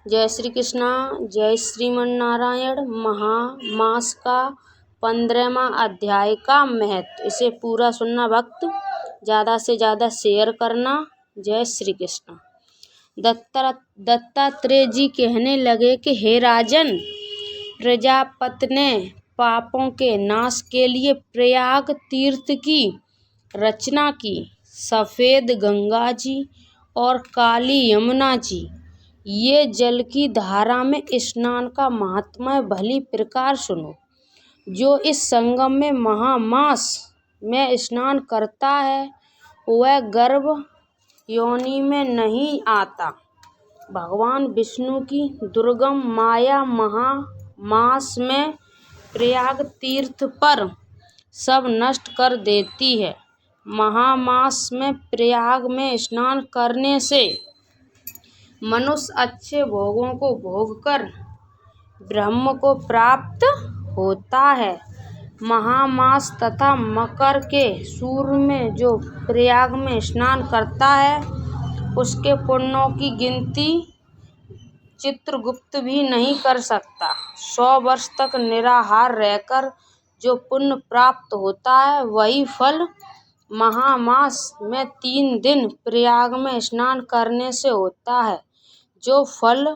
जय श्री कृष्णा। जय श्रीमन नारायण। महामास का 15वां अध्याय का महत्व। इसे पूरा सुनना भक्त, ज़्यादा से ज़्यादा शेयर करना। जय श्री कृष्ण। दत्तात्रेय जी कहने लगे कि हे राजन, प्रजापति ने पापों के नाश के लिए प्रयाग तीर्थ की रचना की। सफ़ेद गंगा जी और काली यमुना जी, ये जल की धारा में स्नान का महात्म्य भली प्रकार सुनो। जो इस संगम में महामास में स्नान करता है वह गर्भ योनि में नहीं आता। भगवान विष्णु की दुर्गम माया महामास में प्रयाग तीर्थ पर सब नष्ट कर देती है। महामास में प्रयाग में स्नान करने से मनुष्य अच्छे भोगों को भोगकर ब्रह्म को प्राप्त होता है। महामास तथा मकर के सूर्य में जो प्रयाग में स्नान करता है उसके पुण्यों की गिनती चित्रगुप्त भी नहीं कर सकता। 100 वर्ष तक निराहार रहकर जो पुण्य प्राप्त होता है वही फल महामास में 3 दिन प्रयाग में स्नान करने से होता है। जो फल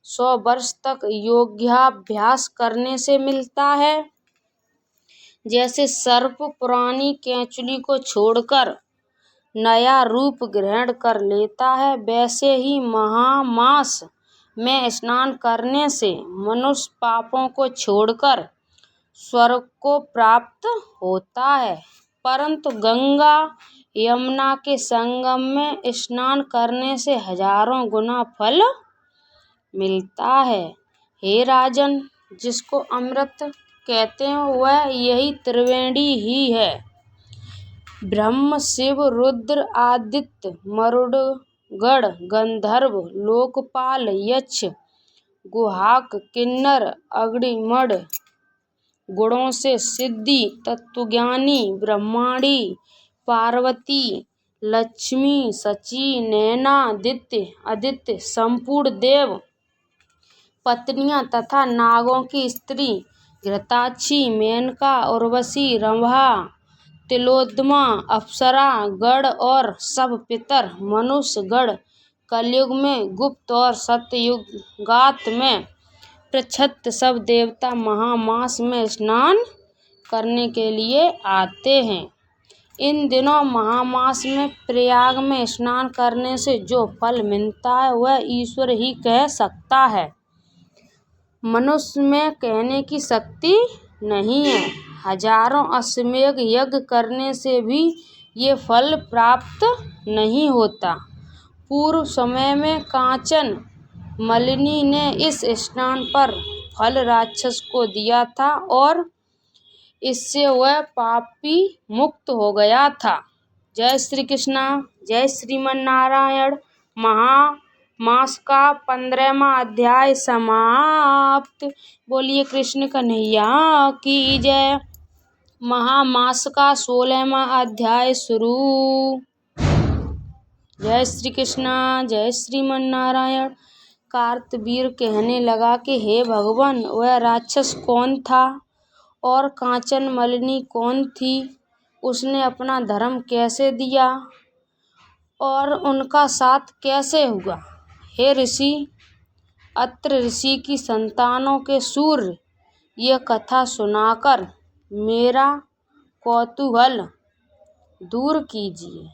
100 वर्ष तक योगाभ्यास करने से मिलता है। जैसे सर्प पुरानी केंचुली को छोड़कर नया रूप ग्रहण कर लेता है, वैसे ही महामास में स्नान करने से मनुष्य पापों को छोड़कर स्वर्ग को प्राप्त होता है। परंतु गंगा यमुना के संगम में स्नान करने से हजारों गुना फल मिलता है। हे राजन, जिसको अमृत कहते हैं वह यही त्रिवेणी ही है। ब्रह्म, शिव, रुद्र, आदित्य, मरुड़गण, गंधर्व, लोकपाल, यक्ष, गुहाक, किन्नर, अग्निमड़ गुणों से सिद्धि, तत्वज्ञानी, ब्रह्मांडी, पार्वती, लक्ष्मी, शची, नैना, आदित्य, संपूर्ण देव, पत्नियां तथा नागों की स्त्री, घृताक्षी, मेनका, उर्वशी, रंभा, तिलोत्तमा, अप्सरा गण और सब पितर, मनुष्य गण कलयुग में गुप्त और सत्ययुगात में प्रच्छन्न सब देवता महामास में स्नान करने के लिए आते हैं। इन दिनों महामास में प्रयाग में स्नान करने से जो फल मिलता है वह ईश्वर ही कह सकता है। मनुष्य में कहने की शक्ति नहीं है। हजारों अश्वमेध यज्ञ करने से भी ये फल प्राप्त नहीं होता। पूर्व समय में कांचन मालिनी ने इस स्नान पर फल राक्षस को दिया था और इससे वह पापी मुक्त हो गया था। जय श्री कृष्णा। जय श्रीमन नारायण। महामास का 15वां अध्याय समाप्त। बोलिए कृष्ण कन्हैया की जय। महामास का 16वां अध्याय शुरू। जय श्री कृष्णा। जय श्रीमन नारायण। कार्तवीर्य कहने लगा कि हे भगवान, वह राक्षस कौन था और कांचन मालिनी कौन थी? उसने अपना धर्म कैसे दिया और उनका साथ कैसे हुआ? हे ऋषि, अत्रि ऋषि की संतानों के सूर्य, यह कथा सुनाकर मेरा कौतूहल दूर कीजिए।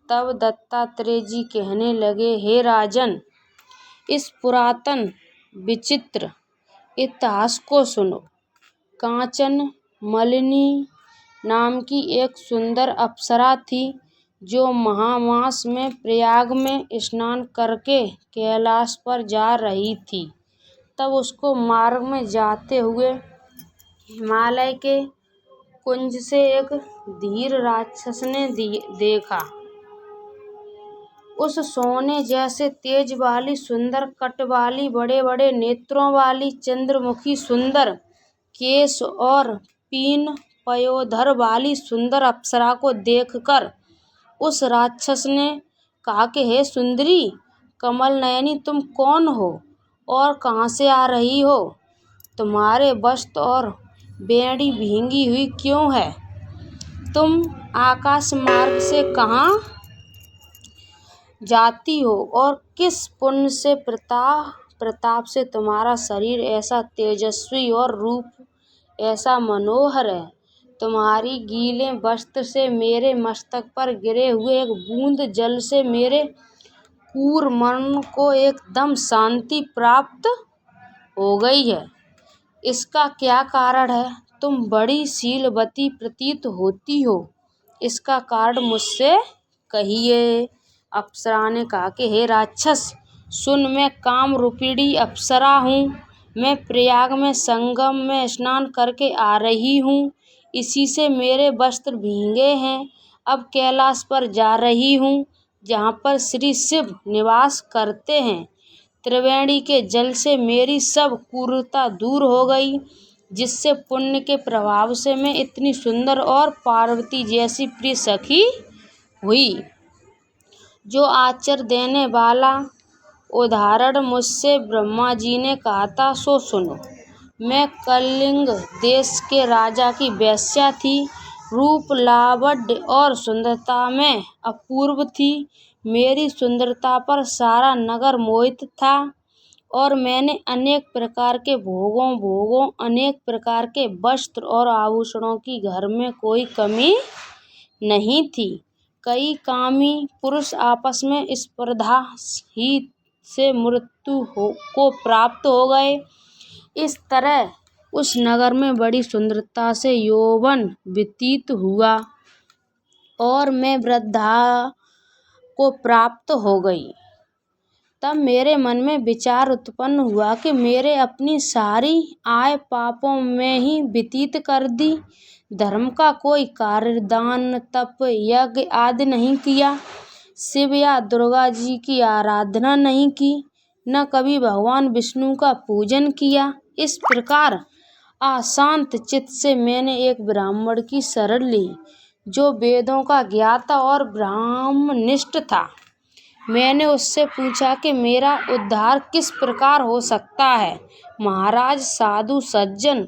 तब दत्तात्रेय जी कहने लगे, हे राजन, इस पुरातन विचित्र इतिहास को सुनो। कांचन मालिनी नाम की एक सुंदर अप्सरा थी जो महामास में प्रयाग में स्नान करके कैलाश पर जा रही थी। तब उसको मार्ग में जाते हुए हिमालय के कुंज से एक धीर राक्षस ने देखा। उस सोने जैसे तेज वाली, सुंदर कट वाली, बड़े बड़े नेत्रों वाली, चंद्रमुखी, सुंदर केश और पीन पयोधर वाली सुंदर अप्सरा को देखकर उस राक्षस ने कहा कि हे सुंदरी, कमल नयनी, तुम कौन हो और कहाँ से आ रही हो? तुम्हारे वस्त्र और बेड़ी भींगी हुई क्यों है? तुम आकाश मार्ग से कहाँ जाती हो और किस पुण्य से प्रताप से तुम्हारा शरीर ऐसा तेजस्वी और रूप ऐसा मनोहर है? तुम्हारी गीले वस्त्र से मेरे मस्तक पर गिरे हुए एक बूंद जल से मेरे क्रूर मन को एकदम शांति प्राप्त हो गई है। इसका क्या कारण है? तुम बड़ी शीलवती प्रतीत होती हो, इसका कारण मुझसे कहिए। अप्सरा ने कहा कि हे राक्षस, सुन, मैं काम रूपिणी अप्सरा हूँ। मैं प्रयाग में संगम में स्नान करके आ रही हूँ, इसी से मेरे वस्त्र भीगे हैं। अब कैलाश पर जा रही हूँ, जहाँ पर श्री शिव निवास करते हैं। त्रिवेणी के जल से मेरी सब क्रूरता दूर हो गई, जिससे पुण्य के प्रभाव से मैं इतनी सुंदर और पार्वती जैसी प्रिय सखी हुई। जो आश्चर्य देने वाला उदाहरण मुझसे ब्रह्मा जी ने कहा था, सो सुनो। मैं कलिंग देश के राजा की वेश्या थी। रूप, लावण्य और सुंदरता में अपूर्व थी। मेरी सुंदरता पर सारा नगर मोहित था और मैंने अनेक प्रकार के भोगों अनेक प्रकार के वस्त्र और आभूषणों की घर में कोई कमी नहीं थी। कई कामी पुरुष आपस में स्पर्धा ही से मृत्यु को प्राप्त हो गए। इस तरह उस नगर में बड़ी सुंदरता से यौवन व्यतीत हुआ और मैं वृद्धा को प्राप्त हो गई। तब मेरे मन में विचार उत्पन्न हुआ कि मेरे अपनी सारी आय पापों में ही व्यतीत कर दी। धर्म का कोई कार्य, दान, तप, यज्ञ आदि नहीं किया। शिव या दुर्गा जी की आराधना नहीं की, न कभी भगवान विष्णु का पूजन किया। इस प्रकार अशांत चित्त से मैंने एक ब्राह्मण की शरण ली, जो वेदों का ज्ञाता और ब्रह्मनिष्ठ था। मैंने उससे पूछा कि मेरा उद्धार किस प्रकार हो सकता है। महाराज, साधु सज्जन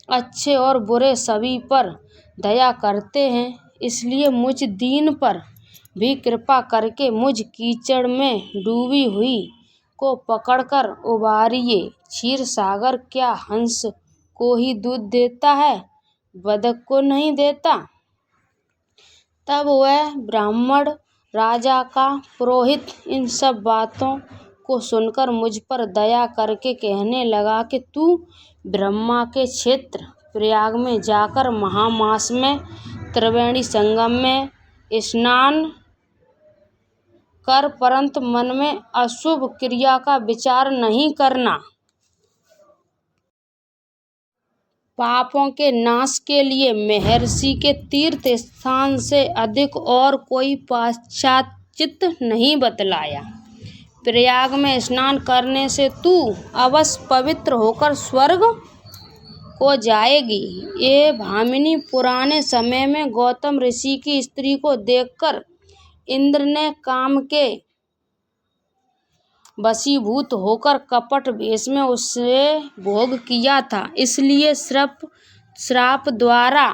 अच्छे और बुरे सभी पर दया करते हैं, इसलिए मुझ दीन पर भी कृपा करके मुझ कीचड़ में डूबी हुई को पकड़कर उबारिए। क्षीर सागर क्या हंस को ही दूध देता है, बतख को नहीं देता? तब वह ब्राह्मण राजा का पुरोहित इन सब बातों को सुनकर मुझ पर दया करके कहने लगा कि तू ब्रह्मा के क्षेत्र प्रयाग में जाकर महामास में त्रिवेणी संगम में स्नान कर, परंतु मन में अशुभ क्रिया का विचार नहीं करना। पापों के नाश के लिए महर्षि के तीर्थ स्थान से अधिक और कोई पाश्चाचित नहीं बतलाया। प्रयाग में स्नान करने से तू अवश्य पवित्र होकर स्वर्ग को जाएगी। ये भामिनी, पुराने समय में गौतम ऋषि की स्त्री को देखकर इंद्र ने काम के वशीभूत होकर कपट वेश में उससे भोग किया था, इसलिए श्राप द्वारा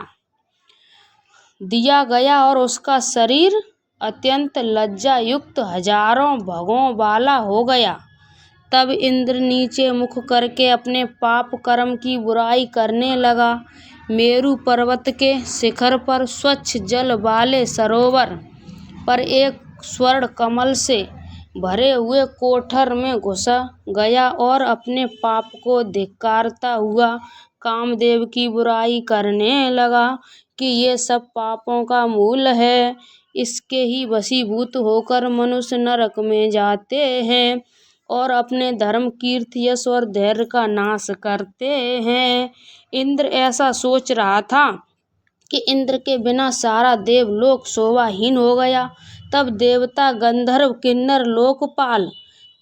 दिया गया और उसका शरीर अत्यंत लज्जा युक्त हजारों भगों वाला हो गया। तब इंद्र नीचे मुख करके अपने पाप कर्म की बुराई करने लगा। मेरु पर्वत के शिखर पर स्वच्छ जल वाले सरोवर पर एक स्वर्ण कमल से भरे हुए कोठर में घुस गया और अपने पाप को धिक्कारता हुआ कामदेव की बुराई करने लगा कि ये सब पापों का मूल है। इसके ही वशीभूत होकर मनुष्य नरक में जाते हैं और अपने धर्म, कीर्ति, यश और धैर्य का नाश करते हैं। इंद्र ऐसा सोच रहा था कि इंद्र के बिना सारा देवलोक शोभाहीन हो गया। तब देवता, गंधर्व, किन्नर, लोकपाल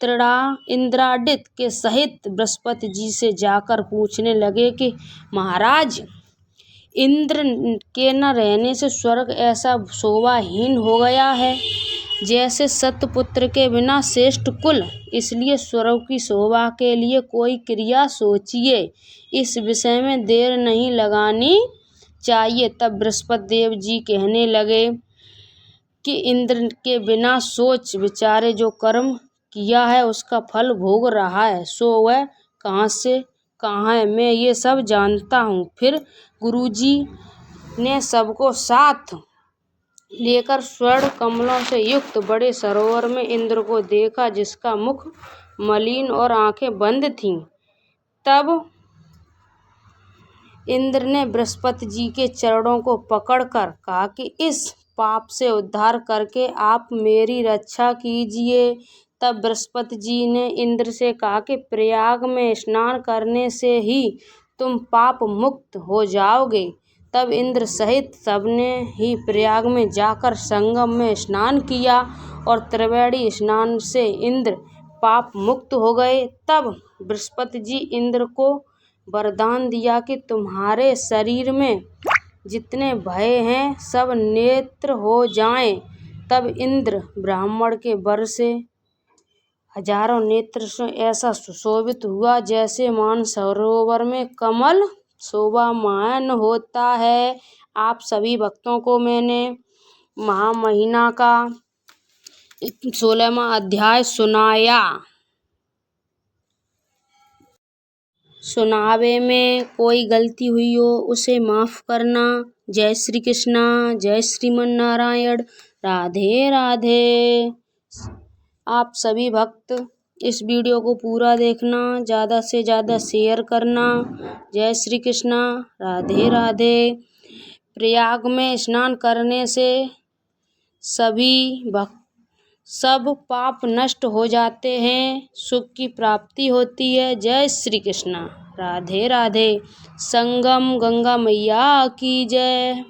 त्रिड़ा इंद्रादित्य के सहित बृहस्पति जी से जाकर पूछने लगे कि महाराज, इंद्र के न रहने से स्वर्ग ऐसा शोभाहीन हो गया है, जैसे सतपुत्र के बिना श्रेष्ठ कुल, इसलिए स्वर्ग की शोभा के लिए कोई क्रिया सोचिए, इस विषय में देर नहीं लगानी चाहिए। तब बृहस्पति देव जी कहने लगे कि इंद्र के बिना सोच विचारे जो कर्म किया है उसका फल भोग रहा है, सो वह कहाँ से कहाँ है, मैं ये सब जानता हूँ। फिर गुरुजी ने सबको साथ लेकर स्वर्ण कमलों से युक्त बड़े सरोवर में इंद्र को देखा, जिसका मुख मलिन और आंखें बंद थीं। तब इंद्र ने बृहस्पति जी के चरणों को पकड़कर कहा कि इस पाप से उद्धार करके आप मेरी रक्षा कीजिए। तब बृहस्पति जी ने इंद्र से कहा कि प्रयाग में स्नान करने से ही तुम पाप मुक्त हो जाओगे। तब इंद्र सहित सबने ही प्रयाग में जाकर संगम में स्नान किया और त्रिवेणी स्नान से इंद्र पाप मुक्त हो गए। तब बृहस्पति जी इंद्र को वरदान दिया कि तुम्हारे शरीर में जितने भय हैं सब नेत्र हो जाएं। तब इंद्र ब्राह्मण के वर से हजारों नेत्र से ऐसा सुशोभित हुआ जैसे मानसरोवर में कमल शोभामान होता है। आप सभी भक्तों को मैंने महामहिमा का 16वां अध्याय सुनाया। सुनावे में कोई गलती हुई हो उसे माफ़ करना। जय श्री कृष्णा, जय श्रीमन नारायण, राधे राधे। आप सभी भक्त इस वीडियो को पूरा देखना, ज़्यादा से ज़्यादा शेयर करना। जय श्री कृष्णा, राधे राधे। प्रयाग में स्नान करने से सब पाप नष्ट हो जाते हैं, सुख की प्राप्ति होती है। जय श्री कृष्णा, राधे राधे। संगम गंगा मैया की जय।